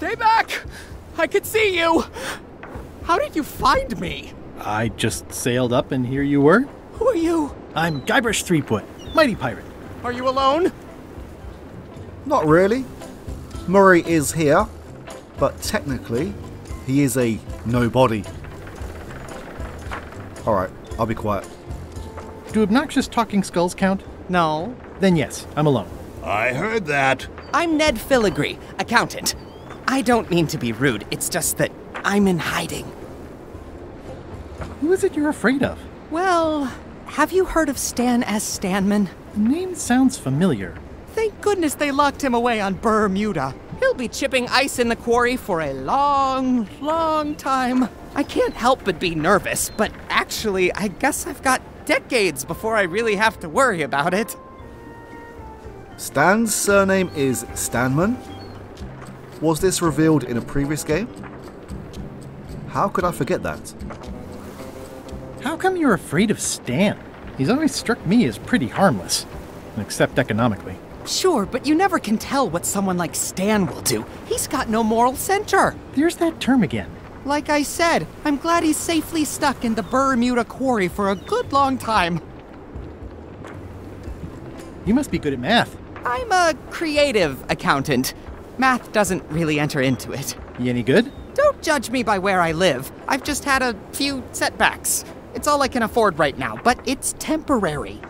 Stay back! I can see you! How did you find me? I just sailed up and here you were. Who are you? I'm Guybrush Threepwood, mighty pirate. Are you alone? Not really. Murray is here, but technically, he is a nobody. Alright, I'll be quiet. Do obnoxious talking skulls count? No. Then yes, I'm alone. I heard that. I'm Ned Filigree, accountant. I don't mean to be rude, it's just that I'm in hiding. Who is it you're afraid of? Well, have you heard of Stan S. Stanman? The name sounds familiar. Thank goodness they locked him away on Bermuda. He'll be chipping ice in the quarry for a long, long time. I can't help but be nervous, but actually, I guess I've got decades before I really have to worry about it. Stan's surname is Stanman? Was this revealed in a previous game? How could I forget that? How come you're afraid of Stan? He's always struck me as pretty harmless, except economically. Sure, but you never can tell what someone like Stan will do. He's got no moral center. There's that term again. Like I said, I'm glad he's safely stuck in the Bermuda quarry for a good long time. You must be good at math. I'm a creative accountant. Math doesn't really enter into it. You any good? Don't judge me by where I live. I've just had a few setbacks. It's all I can afford right now, but it's temporary.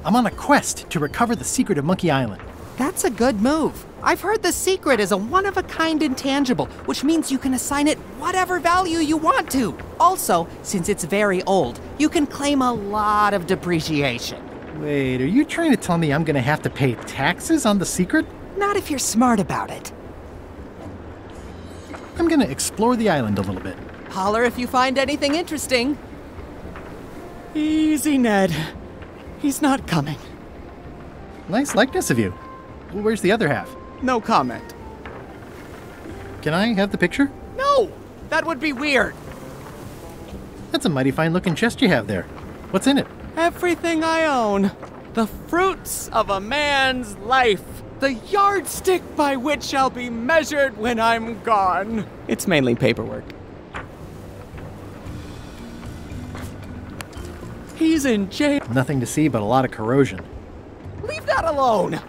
I'm on a quest to recover the secret of Monkey Island. That's a good move. I've heard the secret is a one-of-a-kind intangible, which means you can assign it whatever value you want to. Also, since it's very old, you can claim a lot of depreciation. Wait, are you trying to tell me I'm gonna have to pay taxes on the secret? Not if you're smart about it. I'm gonna explore the island a little bit. Holler if you find anything interesting. Easy, Ned. He's not coming. Nice likeness of you. Well, where's the other half? No comment. Can I have the picture? No! That would be weird. That's a mighty fine looking chest you have there. What's in it? Everything I own. The fruits of a man's life. The yardstick by which I'll be measured when I'm gone. It's mainly paperwork. He's in jail. Nothing to see but a lot of corrosion. Leave that alone.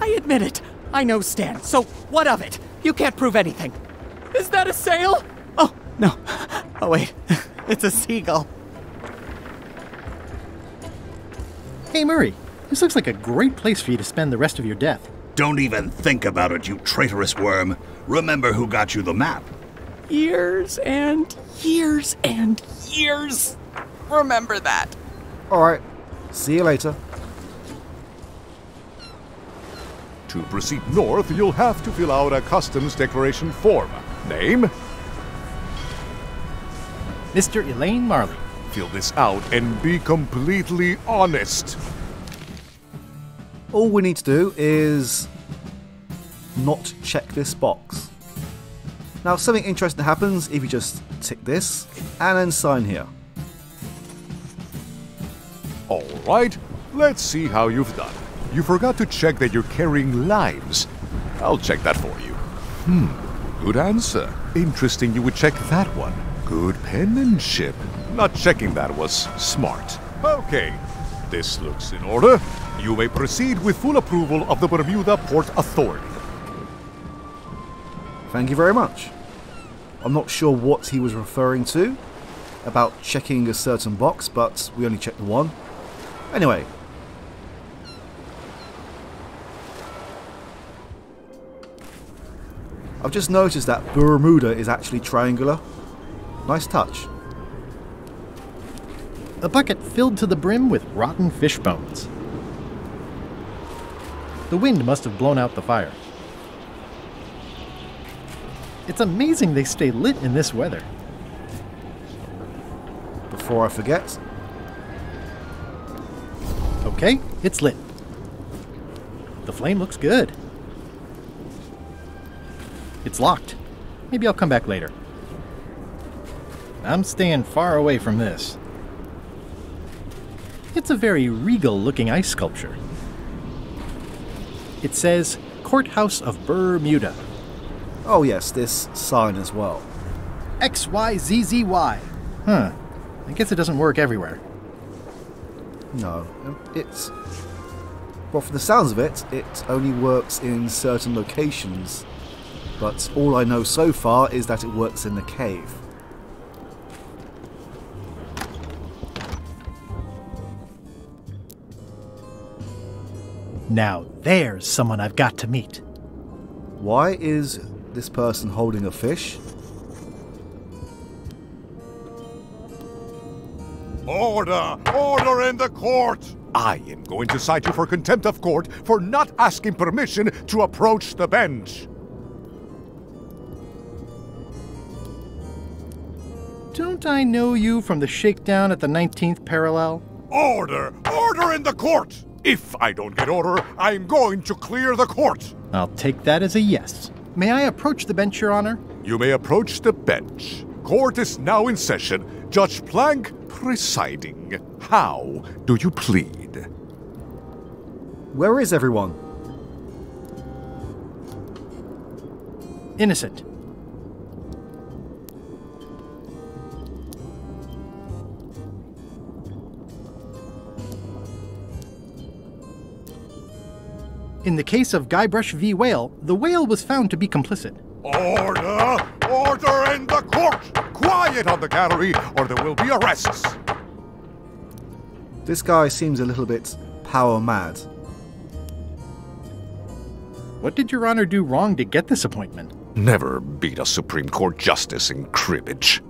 I admit it. I know Stan, so what of it? You can't prove anything. Is that a sail? Oh, no. Oh, wait. It's a seagull. Hey, Murray. This looks like a great place for you to spend the rest of your death. Don't even think about it, you traitorous worm. Remember who got you the map. Years and years and years. Remember that. Alright, see you later. To proceed north, you'll have to fill out a customs declaration form. Name? Mr. Elaine Marley. Fill this out and be completely honest. All we need to do is not check this box. Now, something interesting happens if you just tick this and then sign here. Alright, let's see how you've done. You forgot to check that you're carrying limes. I'll check that for you. Good answer. Interesting you would check that one. Good penmanship. Not checking that was smart. Okay, this looks in order. You may proceed with full approval of the Bermuda Port Authority. Thank you very much. I'm not sure what he was referring to about checking a certain box, but we only checked the one. Anyway. I've just noticed that Bermuda is actually triangular. Nice touch. A bucket filled to the brim with rotten fish bones. The wind must have blown out the fire. It's amazing they stay lit in this weather. Before I forget. Okay, it's lit. The flame looks good. It's locked. Maybe I'll come back later. I'm staying far away from this. It's a very regal-looking ice sculpture. It says, Courthouse of Bermuda. Oh yes, this sign as well. XYZZY. Huh. I guess it doesn't work everywhere. No, it's... Well, from the sounds of it, it only works in certain locations. But all I know so far is that it works in the cave. Now there's someone I've got to meet. Why is this person holding a fish? Order! Order in the court! I am going to cite you for contempt of court for not asking permission to approach the bench. Don't I know you from the shakedown at the 19th parallel? Order! Order in the court! If I don't get order, I'm going to clear the court. I'll take that as a yes. May I approach the bench, Your Honor? You may approach the bench. Court is now in session. Judge Plank presiding. How do you plead? Where is everyone? Innocent. In the case of Guybrush v. Whale, the whale was found to be complicit. Order! Order in the court! Quiet on the gallery, or there will be arrests. This guy seems a little bit power mad. What did Your Honor do wrong to get this appointment? Never beat a Supreme Court justice in cribbage.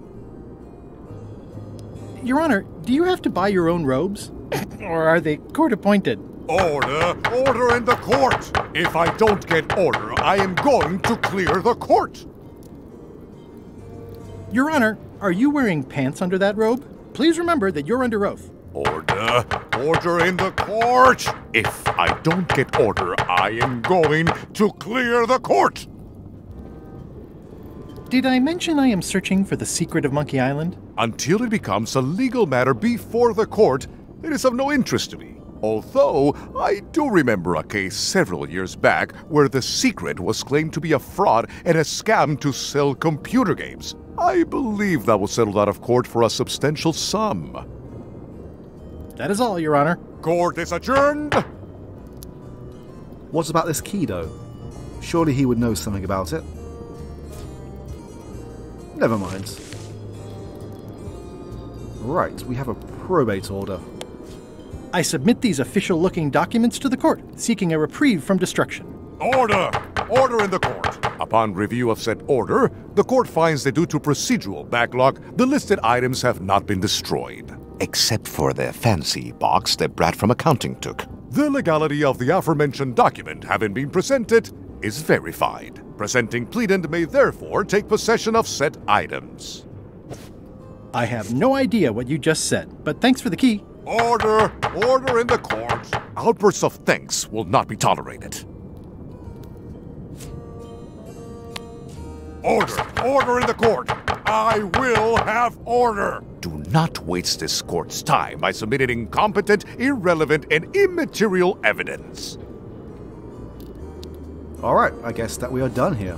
Your Honor, do you have to buy your own robes? Or are they court-appointed? Order! Order in the court! If I don't get order, I am going to clear the court! Your Honor, are you wearing pants under that robe? Please remember that you're under oath. Order! Order in the court! If I don't get order, I am going to clear the court! Did I mention I am searching for the secret of Monkey Island? Until it becomes a legal matter before the court, it is of no interest to me. Although, I do remember a case several years back where the secret was claimed to be a fraud and a scam to sell computer games. I believe that was settled out of court for a substantial sum. That is all, Your Honor. Court is adjourned! What about this key, though? Surely he would know something about it. Never mind. Right, we have a probate order. I submit these official-looking documents to the court, seeking a reprieve from destruction. Order! Order in the court! Upon review of said order, the court finds that due to procedural backlog, the listed items have not been destroyed. Except for the fancy box that Brad from accounting took. The legality of the aforementioned document having been presented is verified. Presenting pleadant may therefore take possession of said items. I have no idea what you just said, but thanks for the key. Order! Order in the court! Outbursts of thanks will not be tolerated. Order! Order in the court! I will have order! Do not waste this court's time by submitting incompetent, irrelevant, and immaterial evidence. Alright, I guess that we are done here.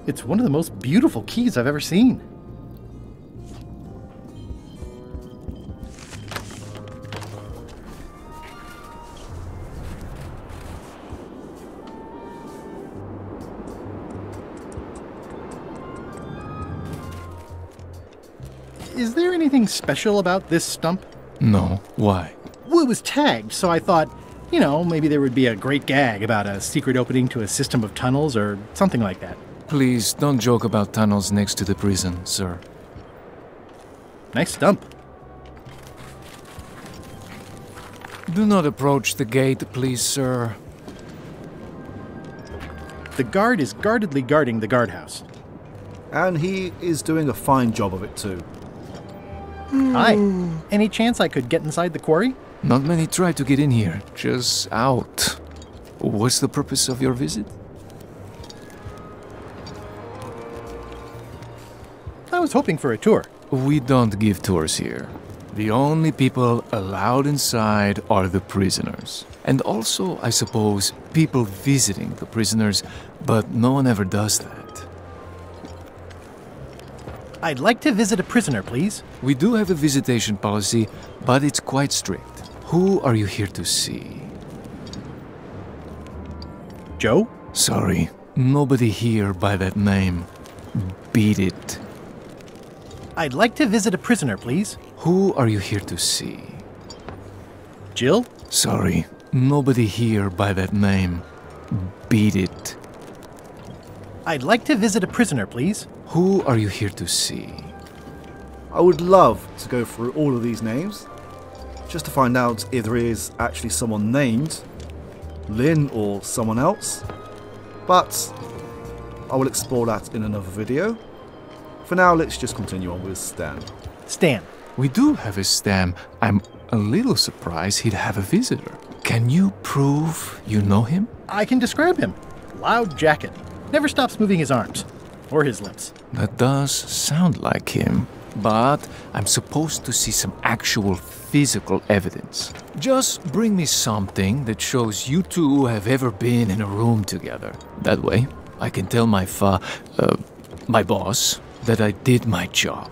It's one of the most beautiful keys I've ever seen. Is there anything special about this stump? No. Why? Well, it was tagged, so I thought, you know, maybe there would be a great gag about a secret opening to a system of tunnels or something like that. Please don't joke about tunnels next to the prison, sir. Nice stump. Do not approach the gate, please, sir. The guard is guardedly guarding the guardhouse. And he is doing a fine job of it too. Hi. Any chance I could get inside the quarry? Not many try to get in here, just out. What's the purpose of your visit? I was hoping for a tour. We don't give tours here. The only people allowed inside are the prisoners. And also, I suppose, people visiting the prisoners, but no one ever does that. I'd like to visit a prisoner, please. We do have a visitation policy, but it's quite strict. Who are you here to see? Joe? Sorry, nobody here by that name. Beat it. I'd like to visit a prisoner, please. Who are you here to see? Jill? Sorry, nobody here by that name. Beat it. I'd like to visit a prisoner, please. Who are you here to see? I would love to go through all of these names, just to find out if there is actually someone named Lynn or someone else, but I will explore that in another video. For now, let's just continue on with Stan. Stan. We do have a Stan. I'm a little surprised he'd have a visitor. Can you prove you know him? I can describe him. Loud jacket. Never stops moving his arms. Or his lips. That does sound like him. But I'm supposed to see some actual physical evidence. Just bring me something that shows you two have ever been in a room together. That way, I can tell my boss that I did my job.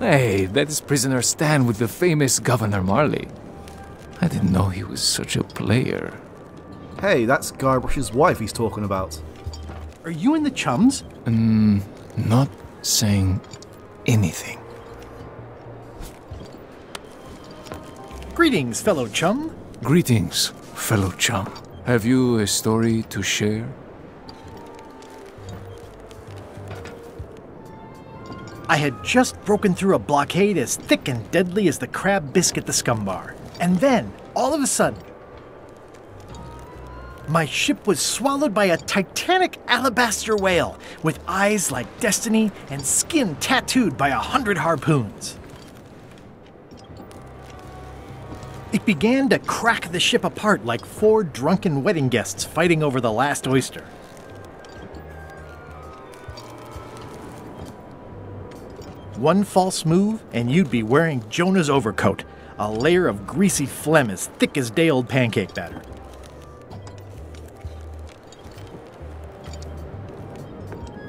Hey, that is prisoner Stan with the famous Governor Marley. I didn't know he was such a player. Hey, that's Guybrush's wife he's talking about. Are you in the Chums? Not saying anything. Greetings, fellow chum. Greetings, fellow chum. Have you a story to share? I had just broken through a blockade as thick and deadly as the crab biscuit the scum bar. And then, all of a sudden, my ship was swallowed by a titanic alabaster whale with eyes like destiny and skin tattooed by 100 harpoons. It began to crack the ship apart like 4 drunken wedding guests fighting over the last oyster. One false move, and you'd be wearing Jonah's overcoat, a layer of greasy phlegm as thick as day-old pancake batter.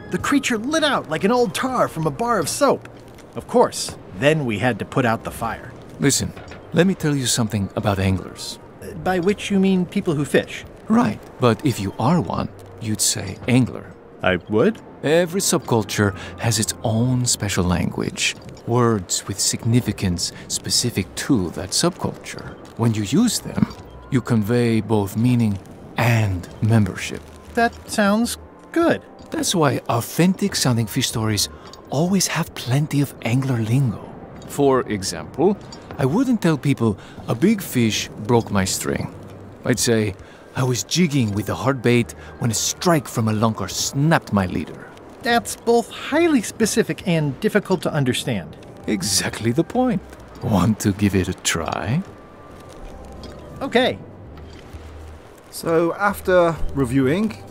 The creature lit out like an old tar from a bar of soap. Of course, then we had to put out the fire. Listen, let me tell you something about anglers. By which you mean people who fish? Right, but if you are one, you'd say angler. I would? Every subculture has its own special language, words with significance specific to that subculture. When you use them, you convey both meaning and membership. That sounds good. That's why authentic-sounding fish stories always have plenty of angler lingo. For example, I wouldn't tell people, a big fish broke my string. I'd say, I was jigging with a hard bait when a strike from a lunker snapped my leader. That's both highly specific and difficult to understand. Exactly the point. Want to give it a try? Okay. So after reviewing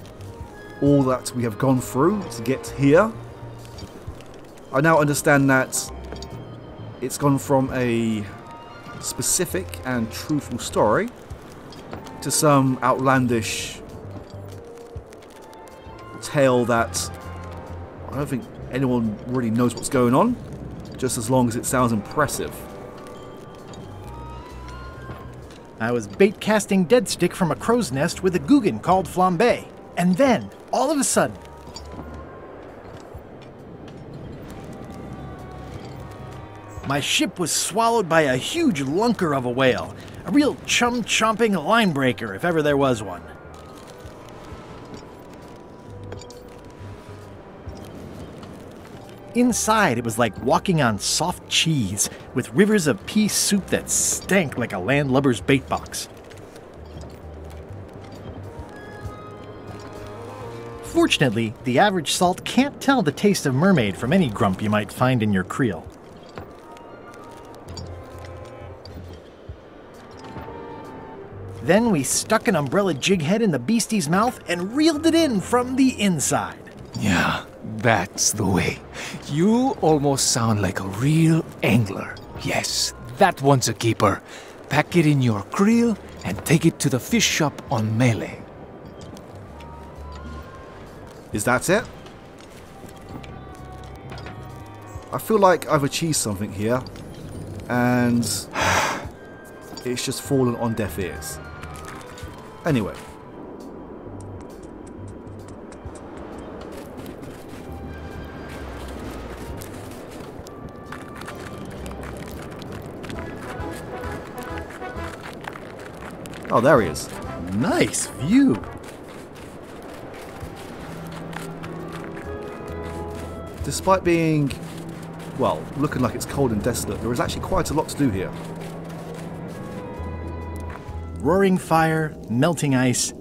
all that we have gone through to get here, I now understand that it's gone from a specific and truthful story to some outlandish tale that I don't think anyone really knows what's going on, just as long as it sounds impressive. I was bait casting dead stick from a crow's nest with a Guggen called Flambe. And then, all of a sudden, my ship was swallowed by a huge lunker of a whale. A real chum-chomping line breaker, if ever there was one. Inside, it was like walking on soft cheese, with rivers of pea soup that stank like a landlubber's bait box. Fortunately, the average salt can't tell the taste of mermaid from any grump you might find in your creel. Then we stuck an umbrella jig head in the beastie's mouth and reeled it in from the inside. Yeah, that's the way. You almost sound like a real angler. Yes, that one's a keeper. Pack it in your creel and take it to the fish shop on Melee. Is that it? I feel like I've achieved something here, and it's just fallen on deaf ears. Anyway. Oh, there he is. Nice view. Despite being, well, looking like it's cold and desolate, there is actually quite a lot to do here. Roaring fire, melting ice.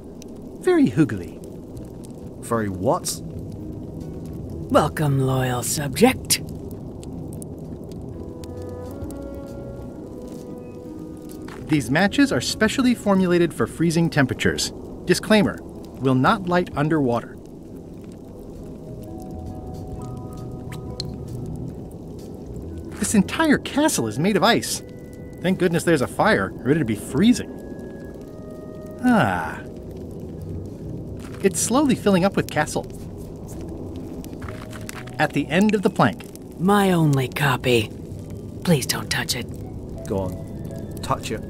Very hoogly. Very what? Welcome, loyal subject. These matches are specially formulated for freezing temperatures. Disclaimer, will not light underwater. This entire castle is made of ice. Thank goodness there's a fire, ready to be freezing. Ah. It's slowly filling up with castle. At the end of the plank. My only copy. Please don't touch it. Go on. Touch it.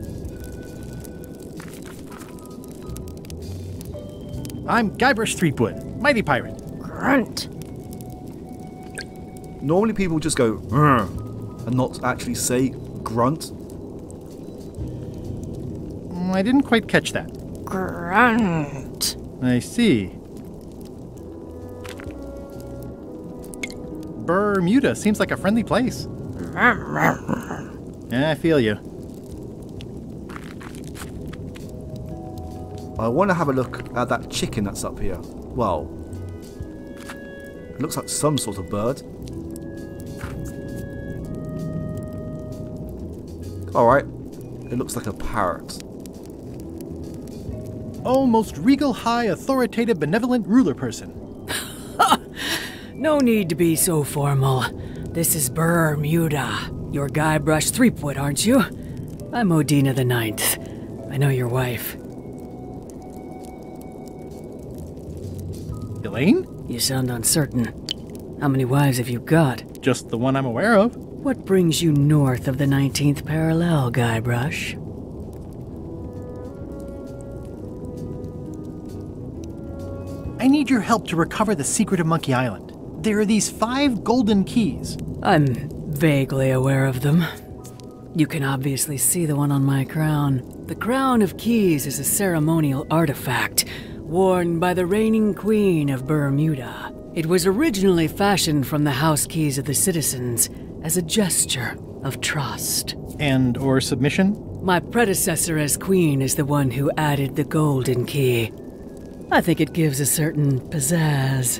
I'm Guybrush Threepwood, Mighty Pirate. Grunt. Normally people just go "Rrr," and not actually say grunt. I didn't quite catch that. Grunt. I see. Bermuda seems like a friendly place. Yeah, I feel you. I want to have a look at that chicken that's up here. Well, it looks like some sort of bird. Alright, it looks like a parrot. Oh, most regal, high, authoritative, benevolent ruler person. No need to be so formal. This is Bermuda. You're Guybrush Threepwood, aren't you? I'm Odina the Ninth. I know your wife. Elaine? You sound uncertain. How many wives have you got? Just the one I'm aware of. What brings you north of the 19th parallel, Guybrush? I need your help to recover the secret of Monkey Island. There are these 5 golden keys. I'm vaguely aware of them. You can obviously see the one on my crown. The Crown of Keys is a ceremonial artifact worn by the reigning queen of Bermuda. It was originally fashioned from the house keys of the citizens as a gesture of trust. And or submission? My predecessor as queen is the one who added the golden key. I think it gives a certain pizzazz.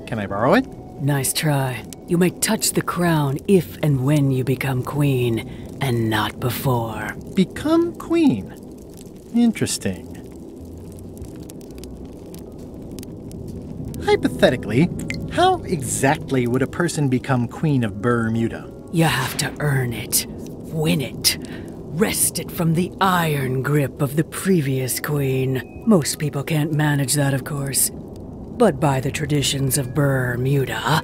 Can I borrow it? Nice try. You may touch the crown if and when you become queen, and not before. Become queen. Interesting. Hypothetically, how exactly would a person become queen of Bermuda? You have to earn it, win it, wrest it from the iron grip of the previous queen. Most people can't manage that, of course. But by the traditions of Bermuda,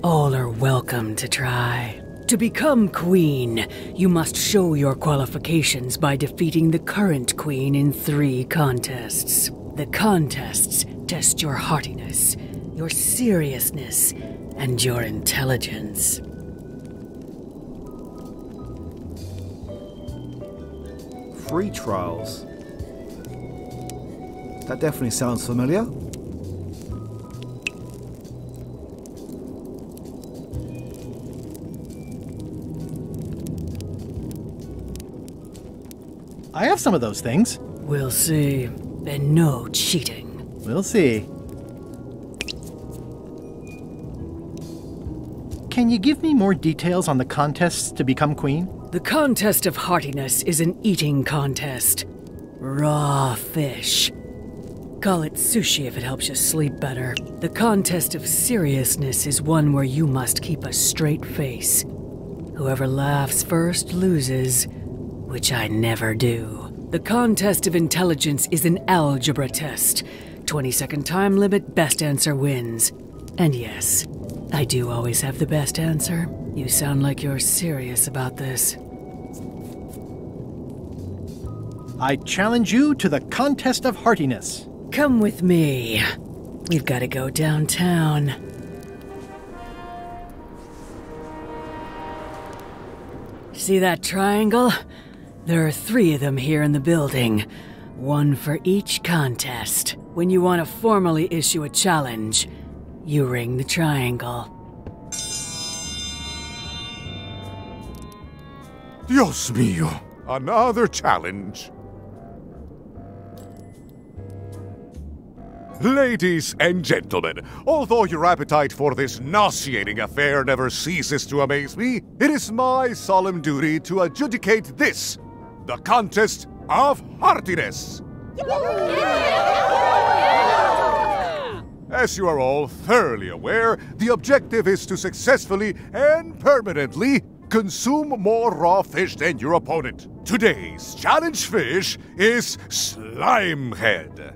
all are welcome to try. To become queen, you must show your qualifications by defeating the current queen in 3 contests. The contests test your heartiness, your seriousness, and your intelligence. Free trials. That definitely sounds familiar. I have some of those things. We'll see. And no cheating. We'll see. Can you give me more details on the contests to become queen? The contest of heartiness is an eating contest. Raw fish. Call it sushi if it helps you sleep better. The contest of seriousness is one where you must keep a straight face. Whoever laughs first loses, which I never do. The contest of intelligence is an algebra test. 20-second time limit, best answer wins. And yes, I do always have the best answer. You sound like you're serious about this. I challenge you to the contest of heartiness. Come with me. We've got to go downtown. See that triangle? There are 3 of them here in the building. 1 for each contest. When you want to formally issue a challenge, you ring the triangle. Dios mío, another challenge. Ladies and gentlemen, although your appetite for this nauseating affair never ceases to amaze me, it is my solemn duty to adjudicate this, the contest of heartiness. As you are all thoroughly aware, the objective is to successfully and permanently consume more raw fish than your opponent. Today's challenge fish is Slimehead.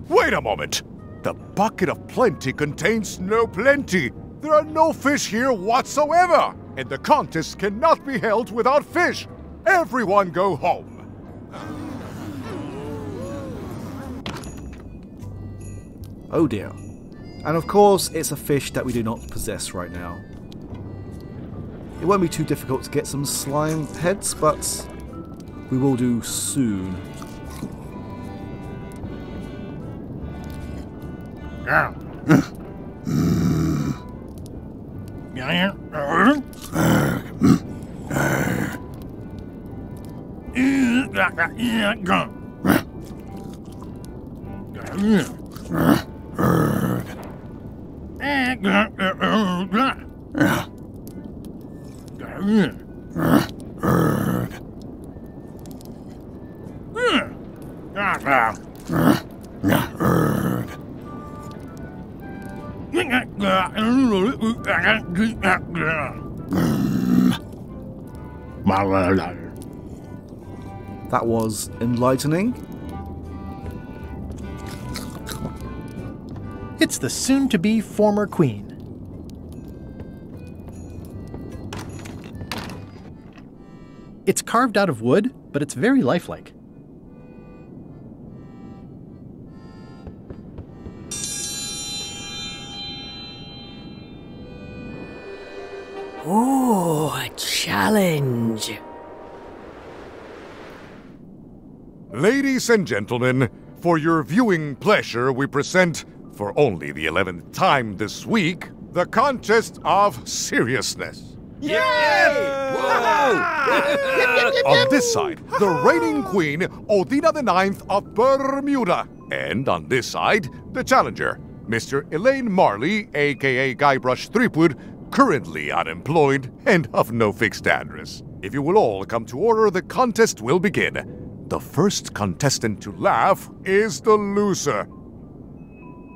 Wait a moment! The bucket of plenty contains no plenty. There are no fish here whatsoever, and the contest cannot be held without fish. Everyone go home. Oh dear. And of course, it's a fish that we do not possess right now. It won't be too difficult to get some slime heads, but we will do soon. That was enlightening. It's the soon-to-be former queen. It's carved out of wood, but it's very lifelike. Ooh, a challenge. Ladies and gentlemen, for your viewing pleasure, we present, for only the 11th time this week, the contest of seriousness. On this side, the reigning queen, Odina IX of Bermuda. And on this side, the challenger, Mr. Elaine Marley, aka Guybrush Threepwood, currently unemployed and of no fixed address. If you will all come to order, the contest will begin. The first contestant to laugh is the loser.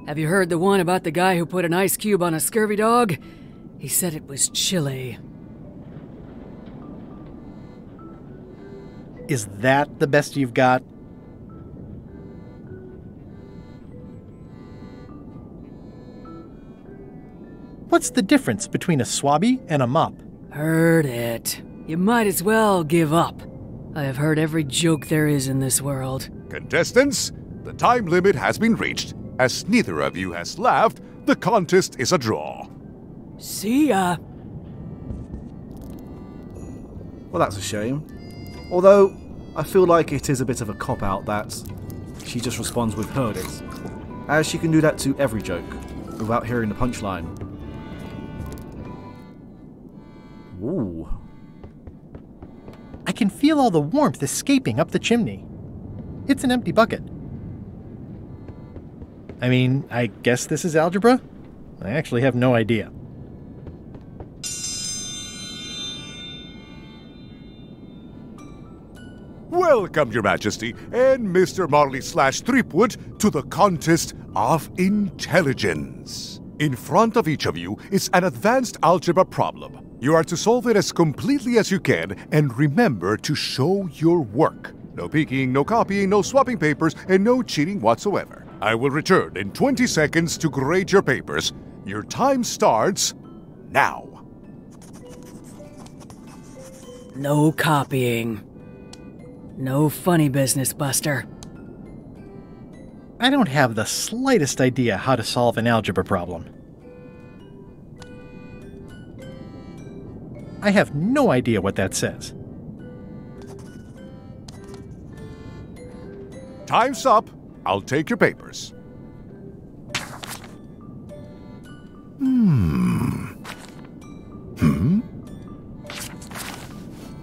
Have you heard the one about the guy who put an ice cube on a scurvy dog? He said it was chilly. Is that the best you've got? What's the difference between a swabby and a mop? Heard it. You might as well give up. I have heard every joke there is in this world. Contestants, the time limit has been reached. As neither of you has laughed, the contest is a draw. See ya. Well, that's a shame. Although, I feel like it is a bit of a cop-out that she just responds with heard it, as she can do that to every joke, without hearing the punchline. Ooh. I can feel all the warmth escaping up the chimney. It's an empty bucket. I mean, I guess this is algebra? I actually have no idea. Welcome, Your Majesty, and Mr. Marley/Threepwood to the Contest of Intelligence. In front of each of you is an advanced algebra problem. You are to solve it as completely as you can, and remember to show your work. No peeking, no copying, no swapping papers, and no cheating whatsoever. I will return in 20 seconds to grade your papers. Your time starts now. No copying. No funny business, Buster. I don't have the slightest idea how to solve an algebra problem. I have no idea what that says. Time's up. I'll take your papers.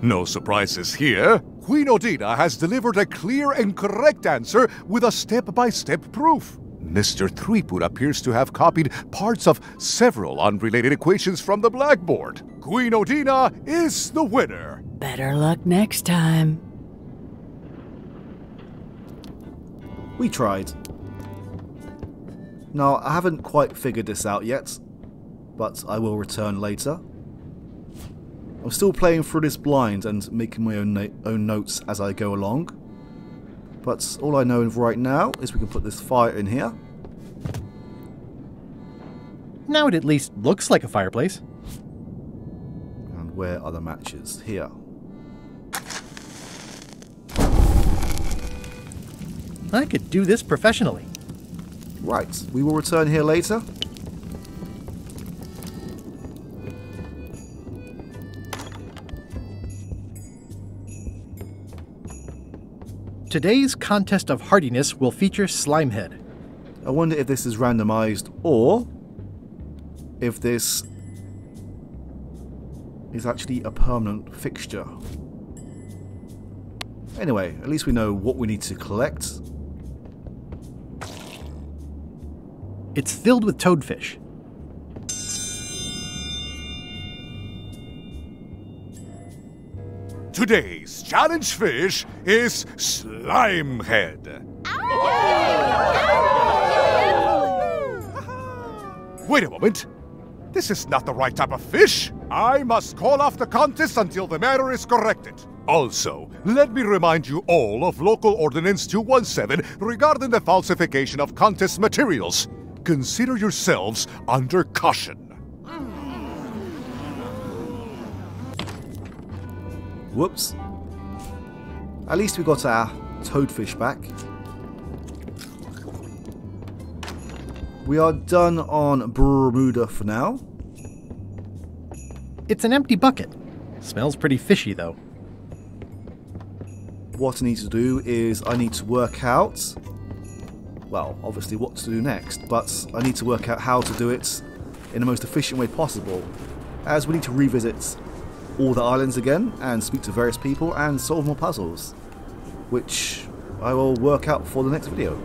No surprises here. Queen Odina has delivered a clear and correct answer with a step-by-step proof. Mr. Threepwood appears to have copied parts of several unrelated equations from the blackboard. Queen Odina is the winner. Better luck next time. We tried. Now, I haven't quite figured this out yet, but I will return later. I'm still playing through this blind and making my own notes as I go along. But all I know right now is we can put this fire in here. Now it at least looks like a fireplace. And where are the matches? Here. I could do this professionally. Right, we will return here later. Today's contest of hardiness will feature Slimehead. I wonder if this is randomized or if this is actually a permanent fixture. Anyway, at least we know what we need to collect. It's filled with toadfish. Today's challenge fish is Slimehead. Wait a moment. This is not the right type of fish. I must call off the contest until the matter is corrected. Also, let me remind you all of Local Ordinance 217 regarding the falsification of contest materials. Consider yourselves under caution. Whoops. At least we got our toadfish back. We are done on Bermuda for now. It's an empty bucket. Smells pretty fishy though. What I need to do is I need to work out, well, obviously what to do next, but I need to work out how to do it in the most efficient way possible, as we need to revisit all the islands again and speak to various people and solve more puzzles, which I will work out for the next video.